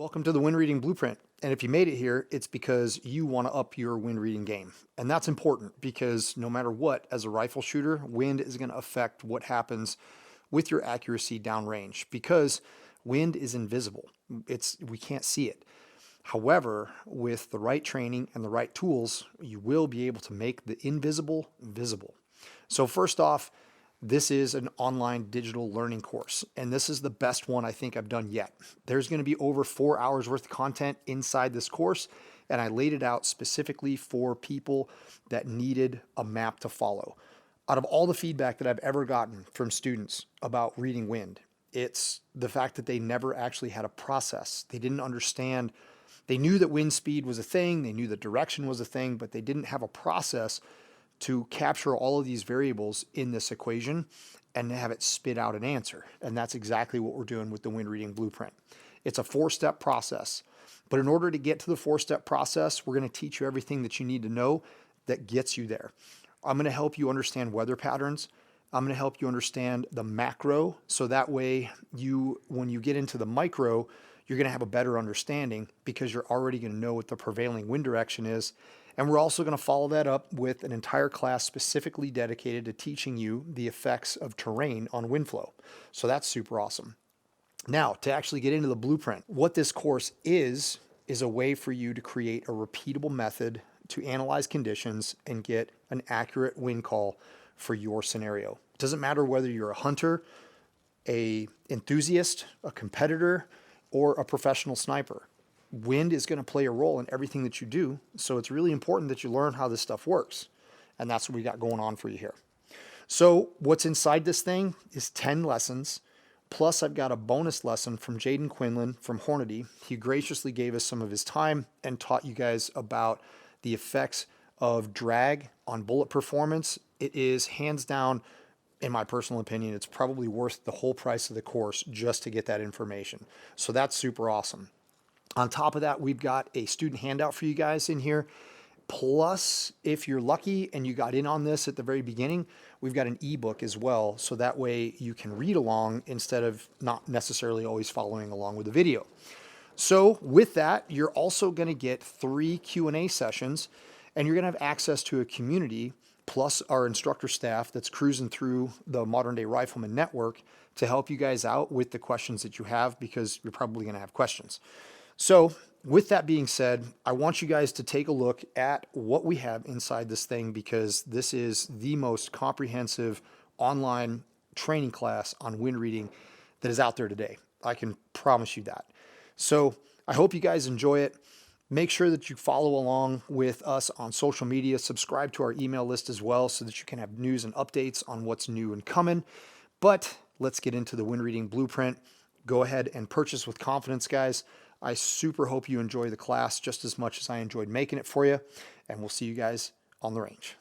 Welcome to the Wind Reading Blueprint. And if you made it here, it's because you want to up your wind reading game. And that's important because no matter what, as a rifle shooter, wind is going to affect what happens with your accuracy downrange because wind is invisible. We can't see it. However, with the right training and the right tools, you will be able to make the invisible visible. So first off, this is an online digital learning course, and this is the best one I think I've done yet. There's going to be over 4 hours worth of content inside this course, and I laid it out specifically for people that needed a map to follow. Out of all the feedback that I've ever gotten from students about reading wind, it's the fact that they never actually had a process. They didn't understand. They knew that wind speed was a thing, they knew that direction was a thing, but they didn't have a process to capture all of these variables in this equation and have it spit out an answer. And that's exactly what we're doing with the Wind Reading Blueprint. It's a 4-step process, but in order to get to the 4-step process, we're going to teach you everything that you need to know that gets you there. I'm going to help you understand weather patterns. I'm going to help you understand the macro, so that way when you get into the micro, you're going to have a better understanding because you're already going to know what the prevailing wind direction is. And we're also going to follow that up with an entire class specifically dedicated to teaching you the effects of terrain on wind flow. So that's super awesome. Now, to actually get into the blueprint, what this course is a way for you to create a repeatable method to analyze conditions and get an accurate wind call for your scenario. It doesn't matter whether you're a hunter, an enthusiast, a competitor, or a professional sniper. Wind is going to play a role in everything that you do, so it's really important that you learn how this stuff works, and that's what we got going on for you here. So what's inside this thing is 10 lessons, plus I've got a bonus lesson from Jaden Quinlan from Hornady. He graciously gave us some of his time and taught you guys about the effects of drag on bullet performance. It is hands down, in my personal opinion, it's probably worth the whole price of the course just to get that information. So that's super awesome. On top of that, we've got a student handout for you guys in here. Plus, if you're lucky and you got in on this at the very beginning, we've got an ebook as well. So that way you can read along instead of not necessarily always following along with the video. So with that, you're also going to get 3 Q&A sessions, and you're going to have access to a community plus our instructor staff that's cruising through the Modern Day Rifleman Network to help you guys out with the questions that you have, because you're probably going to have questions. So with that being said, I want you guys to take a look at what we have inside this thing, because this is the most comprehensive online training class on wind reading that is out there today. I can promise you that. So I hope you guys enjoy it. Make sure that you follow along with us on social media. Subscribe to our email list as well so that you can have news and updates on what's new and coming. But let's get into the Wind Reading Blueprint. Go ahead and purchase with confidence, guys. I super hope you enjoy the class just as much as I enjoyed making it for you, and we'll see you guys on the range.